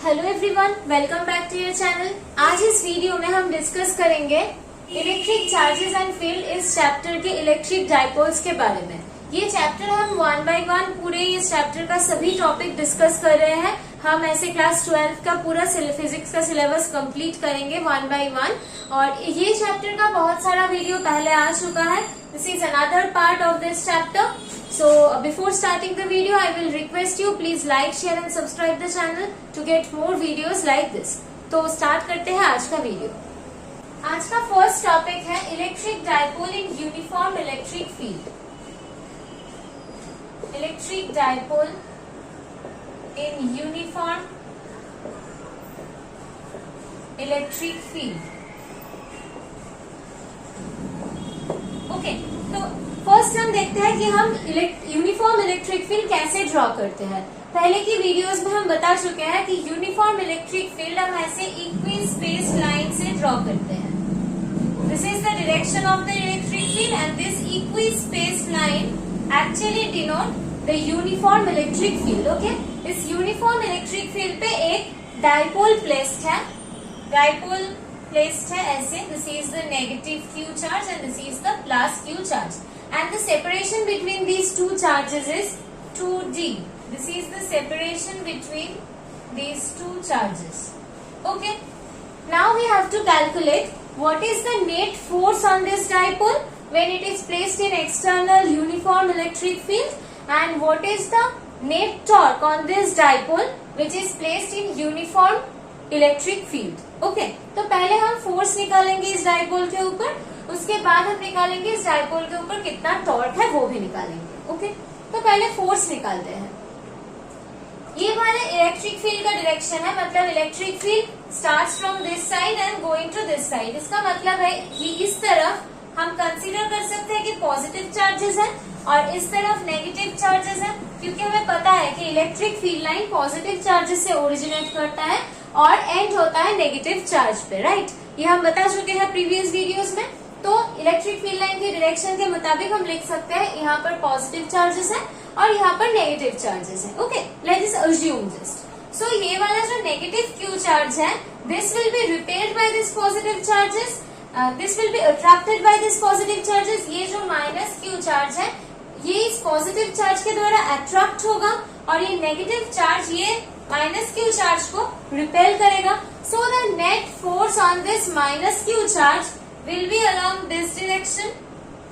Hello everyone, welcome back to your channel. आज इस video में हम डिस्कस करेंगे इलेक्ट्रिक चार्जेस एंड फील्ड इस चैप्टर के इलेक्ट्रिक डाइपोल्स के बारे में। ये चैप्टर हम वन बाय वन पूरे इस चैप्टर का सभी टॉपिक डिस्कस कर रहे हैं। हम ऐसे क्लास 12 का पूरा फिजिक्स का सिलेबस कंप्लीट करेंगे वन बाय वन। और ये चैप्टर का बहुत सारा वीडियो पहले आ चुका है। This is another part of this chapter. So before starting the video, I will request you please like, share and subscribe the channel to get more videos like this. तो start करते हैं आज का video. आज का first topic है electric dipole in uniform electric field. Electric dipole in uniform electric field. Okay, तो first हम देखते हैं कि हम यूनिफॉर्म इलेक्ट्रिक फील्ड कैसे ड्रॉ करते हैं। पहले की वीडियोस में हम बता चुके हैं कि यूनिफॉर्म इलेक्ट्रिक फील्ड हम ऐसे इक्वी स्पेस लाइन से ड्रॉ करते हैं। This is the direction of the electric field and this equi space line actually denote the uniform electric field. Okay, इस यूनिफॉर्म इलेक्ट्रिक फील्ड पे एक डाइपोल प्लेस्ड है। Dipole placed है ऐसे। This is the negative Q charge and this is the plus Q charge. And the separation between these two charges is 2d. This is the separation between these two charges. Okay. Now we have to calculate what is the net force on this dipole when it is placed in external uniform electric field, and what is the net torque on this dipole which is placed in uniform electric field. Okay. तो पहले हम force निकालेंगे इस dipole के ऊपर, उसके बाद हम निकालेंगे इस डाइपोल के ऊपर कितना टॉर्क है वो भी निकालेंगे। ओके, तो पहले फोर्स निकालते हैं। ये वाला इलेक्ट्रिक फील्ड का डायरेक्शन है, मतलब electric field starts from this side and going to this side. इसका मतलब है कि इस तरफ हम कंसीडर कर सकते हैं कि पॉजिटिव चार्जेस है और इस तरफ नेगेटिव चार्जेस है, क्योंकि हमें पता है कि electric field line positive charges से ओरिजिनेट करता है और एंड होता है नेगेटिव चार्ज पे, राइट। ये हम बता चुके हैं प्रीवियस वीडियोस में। तो इलेक्ट्रिक फील्ड लाइन के डायरेक्शन के मुताबिक हम लिख सकते हैं यहाँ पर पॉजिटिव चार्जेस है और यहाँ पर नेगेटिव चार्जेस है। Okay, let us assume just. So ये वाला जो नेगेटिव क्यू चार्ज है, this will be repelled by this positive charges, this will be attracted by this positive charges. ये जो माइनस क्यू चार्ज है ये इस पॉजिटिव चार्ज के द्वारा अट्रैक्ट होगा और ये नेगेटिव चार्ज ये माइनस क्यू चार्ज को रिपेल करेगा। So the net force on this minus Q charge will be along this direction.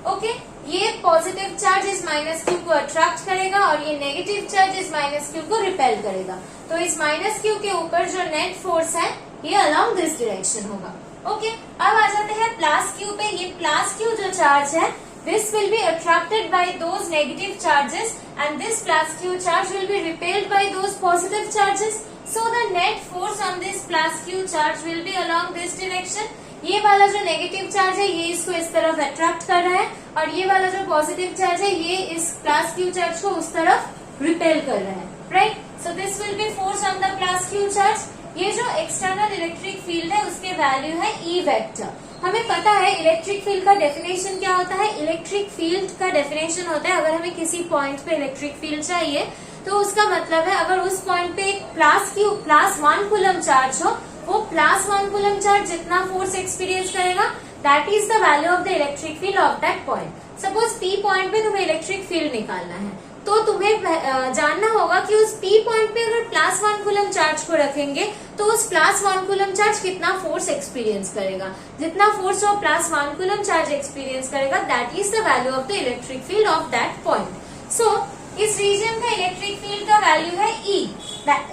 Okay, ये पॉजिटिव चार्ज इस माइनस क्यू को अट्रैक्ट करेगा और ये नेगेटिव चार्ज इस माइनस क्यू को रिपेल करेगा। तो इस माइनस क्यू के ऊपर जो नेट फोर्स है ये along this direction होगा। ओके, अब आ जाते हैं प्लस क्यू पे। ये प्लस क्यू जो चार्ज है, this will be attracted by those negative charges and this plus q charge will be repelled by those positive charges. So the net force on this plus q charge will be along this direction. ये वाला जो negative charge है ये इसको इस तरफ attract कर रहा है और ये वाला जो पॉजिटिव चार्ज है ये इस प्लस क्यू चार्ज को उस तरफ रिपेल कर रहा है, right. So this will B force on the plus Q charge. ये जो एक्सटर्नल इलेक्ट्रिक फील्ड है उसके वैल्यू है ई वेक्टर। हमें पता है इलेक्ट्रिक फील्ड का डेफिनेशन क्या होता है। इलेक्ट्रिक फील्ड का डेफिनेशन होता है अगर हमें किसी पॉइंट पे इलेक्ट्रिक फील्ड चाहिए तो उसका मतलब है अगर उस पॉइंट पे एक प्लस 1 कूलम चार्ज हो, वो प्लस 1 कूलम चार्ज जितना फोर्स एक्सपीरियंस करेगा that is the value of the electric field of that point. Suppose P point पे तुम्हें इलेक्ट्रिक फील्ड निकालना है तो तुम्हें जानना होगा कि उस पी पॉइंट पे अगर प्लस 1 कूलम चार्ज को रखेंगे तो उस प्लस 1 कूलम चार्ज कितना फोर्स एक्सपीरियंस करेगा। जितना फोर्स वो प्लस 1 कूलम चार्ज एक्सपीरियंस करेगा that is the value of the electric field of that point. So इस रीजन का इलेक्ट्रिक फील्ड का वैल्यू है ई।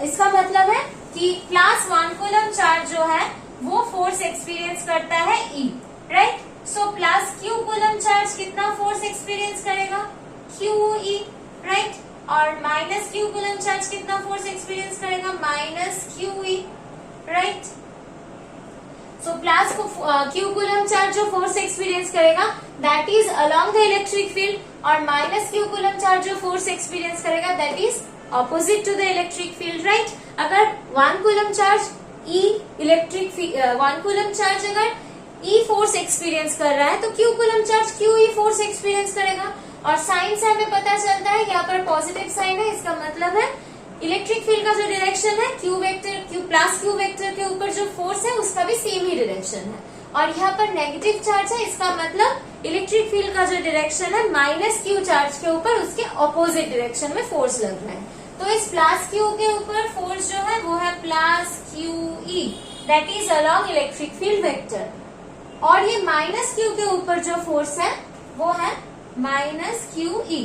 इसका मतलब है कि प्लस 1 कूलम चार्ज जो है वो फोर्स एक्सपीरियंस करता है E, right. So plus Q coulomb charge कितना फोर्स एक्सपीरियंस करेगा, क्यू ई, राइट। और माइनस क्यू कूलम चार्ज कितना फोर्स एक्सपीरियंस करेगा, minus Q E, right. So plus Q coulomb charge जो फोर्स एक्सपीरियंस करेगा that is along the electric field और minus Q coulomb charge जो force experience करेगा that is opposite to the electric field, right. अगर 1 coulomb charge E electric 1 coulomb charge अगर ई force experience कर रहा है तो Q coulomb charge Q E force experience करेगा। और साइन से हमें पता चलता है यहाँ पर पॉजिटिव साइन है, इसका मतलब है इलेक्ट्रिक फील्ड का जो डायरेक्शन है Q vector Q plus Q vector के ऊपर जो फोर्स है उसका भी सेम ही डायरेक्शन है, और यहाँ पर नेगेटिव चार्ज है, इसका मतलब इलेक्ट्रिक फील्ड का जो डायरेक्शन है माइनस क्यू चार्ज के ऊपर उसके ऑपोजिट डायरेक्शन में फोर्स लग रहा है। तो इस प्लस क्यू के ऊपर फोर्स जो है वो है plus Q E, that is along electric field vector, और ये माइनस क्यू के ऊपर जो फोर्स है वो है minus Q E,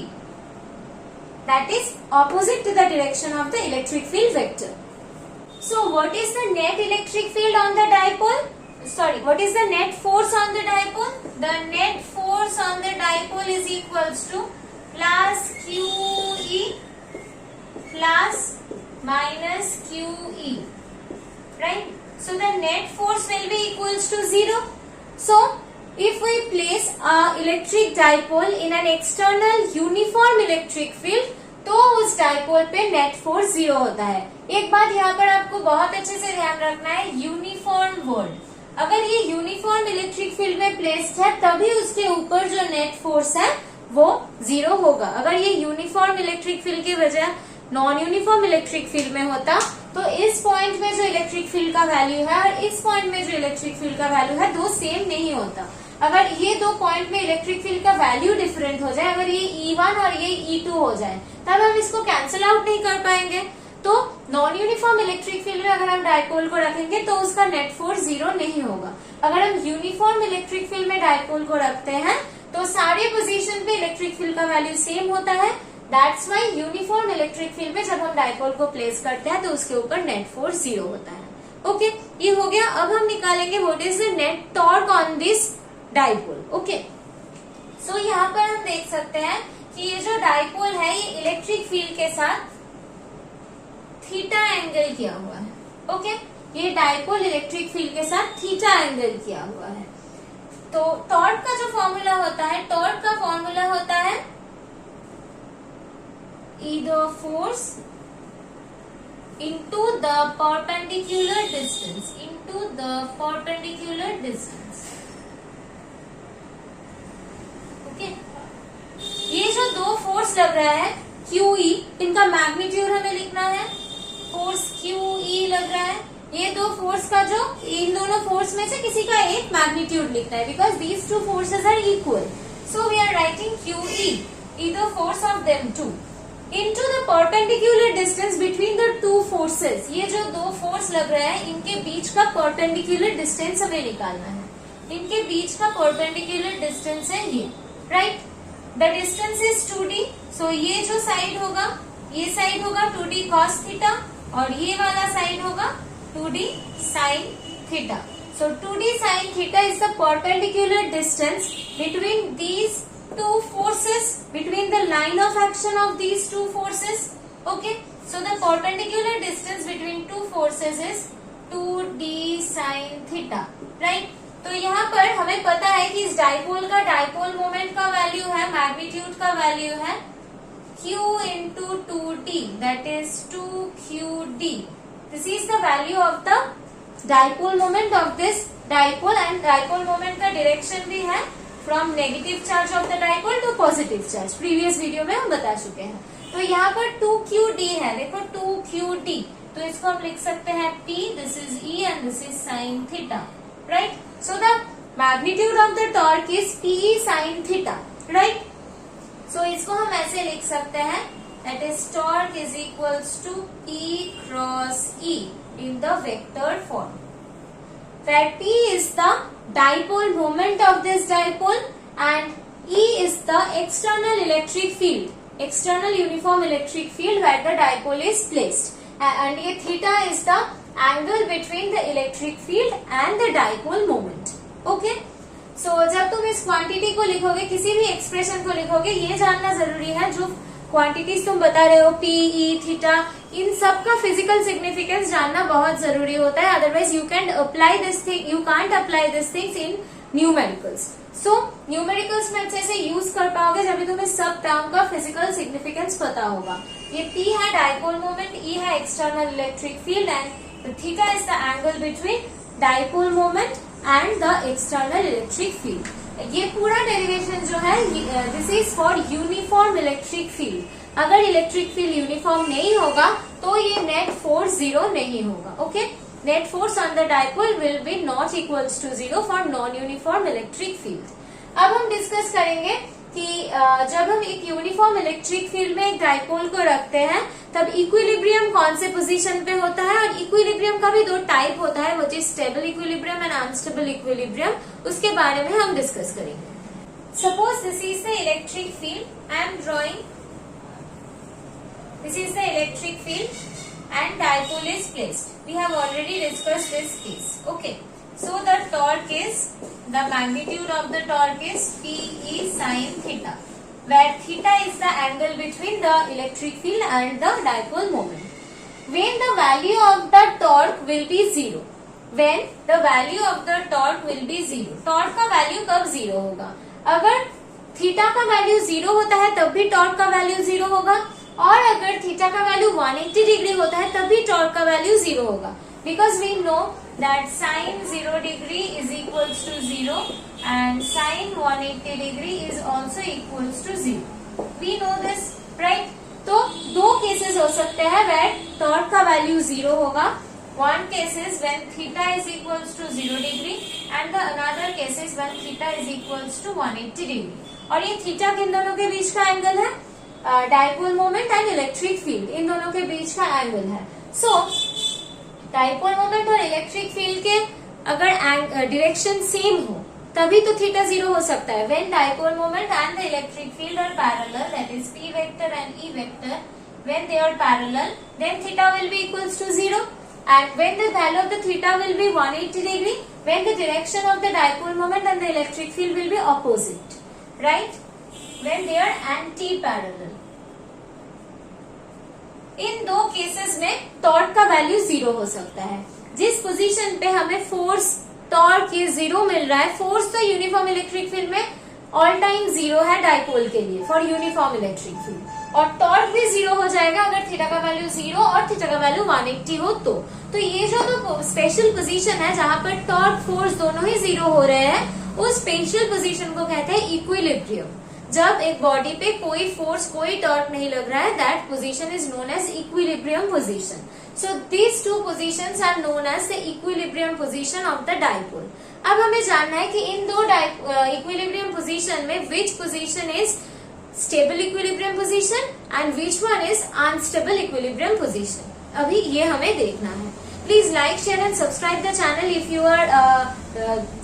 that is opposite to the direction of the electric field vector. So what is the net electric field on the dipole? Sorry, what is the net force on the dipole? The net force on the dipole is equals to plus QE plus minus QE, right? So the net force will be equals to 0. So if we place a electric dipole in an external uniform electric field, तो उस dipole पे net force 0 होता है। एक बात यहाँ पर आपको बहुत अच्छे से ध्यान रखना है, यूनिफॉर्म वर्ड, अगर ये यूनिफॉर्म इलेक्ट्रिक फील्ड में प्लेस्ड है तभी उसके ऊपर जो नेट फोर्स है वो 0 होगा। अगर ये यूनिफॉर्म इलेक्ट्रिक फील्ड की वजह नॉन यूनिफॉर्म इलेक्ट्रिक फील्ड में होता तो इस पॉइंट में जो इलेक्ट्रिक फील्ड का वैल्यू है और इस पॉइंट में जो इलेक्ट्रिक फील्ड का वैल्यू है दो सेम नहीं होता। अगर ये दो पॉइंट में इलेक्ट्रिक फील्ड का वैल्यू डिफरेंट हो जाए, अगर ये E1 और ये E2 हो जाए, तब हम इसको कैंसिल आउट नहीं कर पाएंगे। तो नॉन यूनिफॉर्म इलेक्ट्रिक फील्ड में अगर हम डाइपोल को रखेंगे तो उसका नेट फोर्स 0 नहीं होगा। अगर हम यूनिफॉर्म इलेक्ट्रिक फील्ड में डाइपोल को रखते हैं तो सारे पोजीशन पे इलेक्ट्रिक फील्ड का वैल्यू सेम होता है। That's why uniform electric field में जब हम डाइपोल को प्लेस करते हैं तो उसके ऊपर नेट फोर्स 0 होता है। ओके, ये हो गया। अब हम निकालेंगे what is the net torque on this dipole. Okay, so यहाँ पर हम देख सकते हैं कि ये जो डाइपोल है ये इलेक्ट्रिक फील्ड के साथ थीटा एंगल किया हुआ है। ओके, ये डाइपोल इलेक्ट्रिक फील्ड के साथ थीटा एंगल किया हुआ है। तो टॉर्क का जो फॉर्मूला होता है, टॉर्क का फॉर्मूला होता है E the force into the perpendicular distance, into the perpendicular distance. Okay, ये जो दो फोर्स लग रहा है QE, इनका मैग्नीट्यूड हमें लिखना है। फोर्स QE लग रहा है, ये दो फोर्स का जो इन दोनों फोर्स में से किसी का एक मैग्नीट्यूड लिखना है, because these two forces are equal. So we are writing QE, either force of them two, into the perpendicular distance between the two forces। ये जो दो फोर्स लग रहे हैं इनके बीच का perpendicular distance हमें निकालना है। इनके बीच का perpendicular distance है ये, right? The distance is 2D। so ये जो साइड होगा, ये साइड होगा 2D cos थीटा और ये वाला साइड होगा 2D sin theta. So 2D sin theta is the perpendicular distance between these two forces, between the line of action of these two forces. Okay, so the perpendicular distance between two forces is 2D sin theta, right? तो यहाँ पर हमें पता है कि इस dipole का dipole moment का वैल्यू है, मैग्नीट्यूड का वैल्यू है Q into 2T, that is 2QD. This is the value of the dipole moment of this dipole, and dipole moment का डायरेक्शन भी है from negative charge of the dipole to positive charge. Previous video में हम बता चुके हैं। तो यहाँ पर 2QD है, देखो 2QD, तो इसको हम लिख सकते हैं P, this is E and this is sine theta, right? So the magnitude of the torque is PE sine theta, right? सो इसको हम ऐसे लिख सकते हैं, that is torque is equals to P cross E in the vector form, where P is the dipole moment of this dipole and E is the external electric field, external uniform electric field where the dipole is placed, and ये theta is the angle between the electric field and the dipole moment. Okay, so जब तुम इस quantity को लिखोगे, किसी भी expression को लिखोगे, ये जानना जरूरी है जो क्वांटिटीज तुम बता रहे हो P, E, थीटा, इन सब का फिजिकल सिग्निफिकेंस जानना बहुत जरूरी होता है। Otherwise you can apply this thing, you can't apply this things in numericals. So numericals में अच्छे से यूज कर पाओगे जब भी तुम्हें सब टर्म का फिजिकल सिग्निफिकेंस पता होगा। ये P है डाइपोल मोमेंट, E है external electric field and theta is the angle between dipole moment and the external electric field. ये पूरा डेरिवेशन जो है this is for uniform electric field. अगर इलेक्ट्रिक फील्ड यूनिफॉर्म नहीं होगा तो ये नेट फोर्स 0 नहीं होगा। Okay, net force on the dipole will be not equals to 0 for non uniform electric field. अब हम डिस्कस करेंगे कि जब हम एक यूनिफॉर्म इलेक्ट्रिक फील्ड में एक डाइपोल को रखते हैं तब इक्विलिब्रियम कौन से पोजीशन पे होता है, और इक्विलिब्रियम का भी दो टाइप होता है, वो is stable equilibrium and unstable equilibrium, उसके बारे में हम डिस्कस करेंगे। Suppose this is the electric field, I am drawing, this is the electric field and dipole is placed. We have already discussed this case. Okay, so the torque is, the magnitude of the torque is Pe sin theta, where theta is the angle between the electric field and the dipole moment. When the value of the torque will be 0, when the value of the torque will be 0, torque का value कब 0 होगा? अगर theta का value 0 होता है तब भी torque का वैल्यू 0 होगा, और अगर थीटा का वैल्यू 180 डिग्री होता है तब भी टॉर्क का वैल्यू 0 होगा, because we know that sin 0 degree is equals to 0 and sin 180 degree is also equals to 0. We know this, right? तो दो केसेस हो सकते हैं where टॉर्क का वैल्यू 0 होगा. One case is when theta is equals to 0 degree and the another case is when theta is equals to 180 degree. और ये theta किन दोनों के बीच का एंगल है? Dipole moment and electric field, इन दोनों के बीच का एंगल है. सो डाइपोल मोमेंट और इलेक्ट्रिक फील्ड के अगर डायरेक्शन सेम हो तभी तो थीटा 0 हो सकता है. When dipole moment and the electric field are parallel, that is P vector and E vector, when they are parallel then theta will be equals to 0 and when the value of the theta will be 180 degree, when the direction of the dipole moment and the electric field will be opposite, right? When they are anti-parallel. इन दो cases में torque का value 0 हो सकता है. जिस position पे हमें force torque ये 0 मिल रहा है, फोर्स तो यूनिफॉर्म इलेक्ट्रिक फील्ड में ऑल टाइम 0 है डाइपोल के लिए फॉर यूनिफॉर्म इलेक्ट्रिक फील्ड, और टॉर्क भी 0 हो जाएगा अगर थीटा का वैल्यू 0 और थीटा का वैल्यू 180 हो तो ये जो तो स्पेशल पोजीशन है जहां पर टॉर्क फोर्स दोनों ही 0 हो रहे हैं, उस स्पेशल पोजीशन को कहते हैं इक्विलिब्रियम. जब एक बॉडी पे कोई फोर्स कोई टॉर्क नहीं लग रहा है, that position is known as equilibrium position. So these two positions are known as the equilibrium position of the dipole. अब हमें जानना है कि इन दो इक्विलिब्रियम पोजीशन में which position is stable equilibrium position and which one is unstable equilibrium position. अभी ये हमें देखना है. Please like, share and subscribe the channel. If you are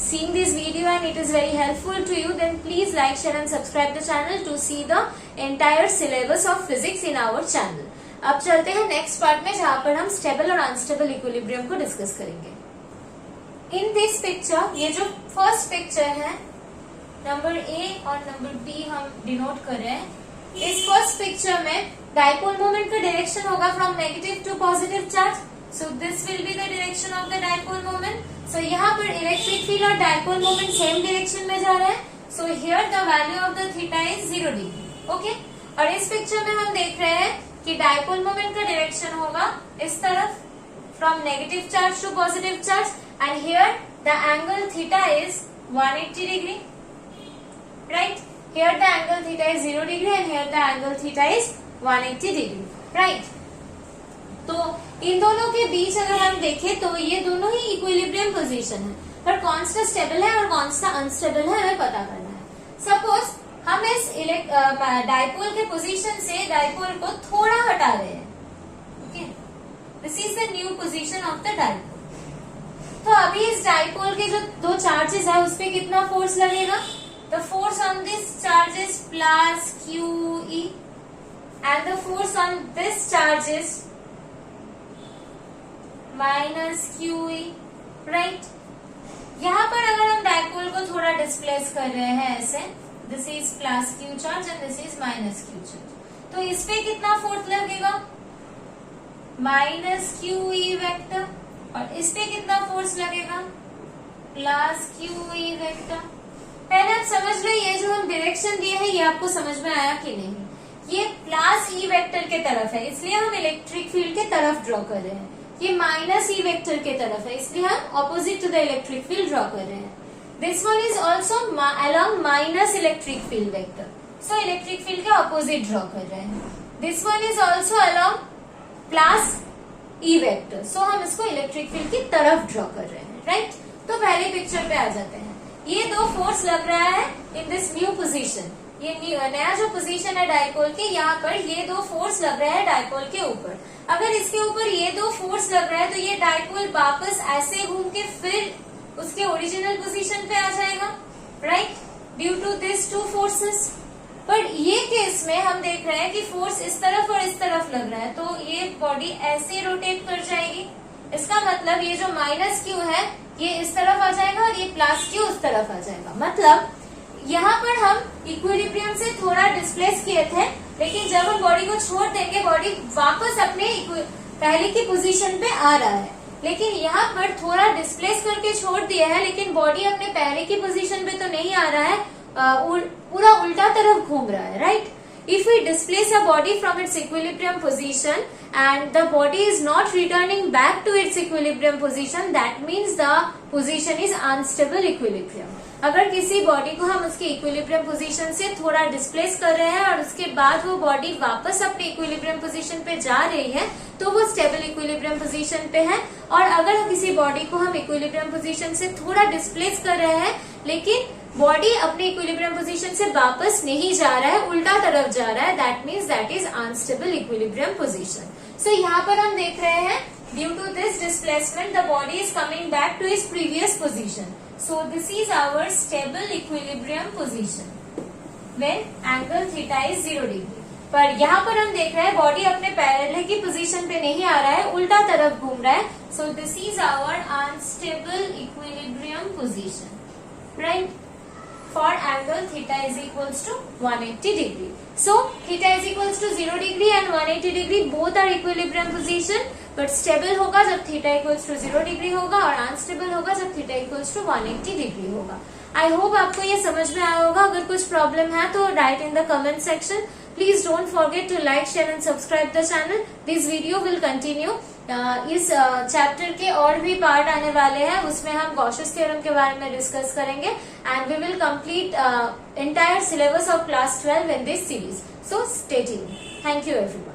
seeing this video and it is very helpful to you, then please like, share and subscribe the channel to see the entire syllabus of physics in our channel. अब चलते हैं next part में जहाँ पर हम stable और unstable equilibrium को discuss करेंगे. इन दिस पिक्चर, ये जो फर्स्ट पिक्चर है, नंबर ए और नंबर बी हम डिनोट कर रहे हैं. इस फर्स्ट पिक्चर में डाइपोल मोमेंट का डायरेक्शन होगा from negative to positive charge. So this will be the direction of the dipole moment. So यहाँ पर इलेक्ट्रिक फील्ड और डाइपोल मोमेंट सेम डायरेक्शन में जा रहे हैं. So here the value of the theta is 0 degree. Okay? और इस picture में हम देख रहे हैं कि डाइपोल मोमेंट का डायरेक्शन होगा इस तरफ from negative charge to positive charge, and here the angle theta is 180 degree. Right? Here the angle theta is 0 degree and here the angle theta is 180 degree. Right? तो इन दोनों के बीच अगर हम देखें तो ये दोनों ही इक्विलिब्रियम पोजीशन है, पर कौन सा स्टेबल है और कौन सा अनस्टेबल है हमें पता करना है. सपोज हम इस डाइपोल के पोजीशन से डाइपोल को थोड़ा हटा रहे हैं. Okay, this is the new position of the dipole. तो अभी इस डाइपोल के जो दो चार्जेस है उस पर कितना फोर्स लगेगा? The force on this charge is plus Q E and the force on this charge is minus Q E. Right, यहाँ पर अगर हम डाइपोल को थोड़ा डिस्प्लेस कर रहे हैं ऐसे, this is plus Q charge and this is minus Q charge, तो इस पे कितना फोर्स लगेगा? Minus Q E vector. और इस पे कितना फोर्स लगेगा? Plus Q E vector. पहले आप समझ लो ये जो हम डायरेक्शन दिए हैं ये आपको समझ में आया कि नहीं? ये प्लस ई वेक्टर के तरफ है इसलिए हम इलेक्ट्रिक फील्ड के तरफ ड्रॉ कर रहे हैं. ये माइनस ई वेक्टर के तरफ है इसलिए हम opposite to the electric field draw कर रहे हैं. This one is also along minus electric field vector, so electric field के ऑपोजिट ड्रॉ कर रहे हैं. This one is also along plus E vector. So हम इसको इलेक्ट्रिक फील्ड की तरफ ड्रॉ कर रहे हैं, राइट। तो पहले पिक्चर पे आ जाते हैं। ये दो फोर्स लग रहा है इन दिस न्यू पोजीशन, ये नया जो पोजीशन है डाइपोल के, यहाँ पर ये दो फोर्स लग रहा है डाइपोल के ऊपर। अगर इसके ऊपर ये दो फोर्स लग रहा है तो ये डाइपोल वापस ऐसे घूम के फिर उसके ओरिजिनल पोजीशन पे आ जाएगा, right, due to this two forces. But ये केस में हम देख रहे हैं कि फोर्स इस तरफ और इस तरफ लग रहा है, तो ये बॉडी ऐसे रोटेट कर जाएगी। इसका मतलब ये जो माइनस क्यू है ये इस तरफ आ जाएगा और ये प्लस क्यू उस तरफ आ जाएगा। मतलब यहाँ पर हम इक्विलिब्रियम से थोड़ा डिस्प्लेस किए थे, लेकिन जब हम बॉडी को छोड़ देंगे बॉडी वापस अपने पहले की पोजीशन पे आ रहा है। लेकिन यहाँ पर थोड़ा डिस्प्लेस करके छोड़ दिया है, लेकिन बॉडी अपने पहले की पोजीशन पे तो नहीं आ रहा है, पूरा उल्टा तरफ घूम रहा है, right. If we displace a body from its equilibrium position and the body is not returning back to its equilibrium position, that means the position is unstable equilibrium. अगर किसी बॉडी को हम उसके इक्विलिब्रियम पोजीशन से थोड़ा displace कर रहे हैं और उसके बाद वो बॉडी वापस अपने इक्विलिब्रियम पोजीशन पे जा रही है, तो वो स्टेबल इक्विलिब्रियम पोजीशन पे है। और अगर किसी बॉडी को हम इक्विलिब्रियम पोजीशन से थोड़ा डिस्प्लेस कर रहे हैं, लेकिन बॉडी अपने इक्विलिब्रियम पोजीशन से वापस नहीं जा रहा है, उल्टा तरफ जा रहा है, that means that is unstable equilibrium position. So यहाँ पर हम देख रहे हैं due to this displacement the body is coming back to its previous position. So this is our stable equilibrium position when angle theta is 0 degree. पर यहाँ पर हम देख रहे हैं बॉडी अपने पहले की पोजीशन पे नहीं आ रहा है, उल्टा तरफ घूम रहा है। So this is our unstable equilibrium position, right, for angle theta is equals to 180 degree. So theta is equals to 0 degree and 180 degree both are equilibrium position, but stable होगा जब theta equals to 0 degree होगा और unstable होगा जब theta equals to 180 degree होगा। I hope आपको ये समझ में आया होगा। अगर कुछ प्रॉब्लम है तो write in the comment section. Please don't forget to like, share and subscribe the channel. This video will continue. इस चैप्टर के और भी पार्ट आने वाले हैं, उसमें हम गॉसेस थ्योरम के बारे में डिस्कस करेंगे and we will complete entire syllabus of class 12 in this series. So stay tuned. Thank you everyone.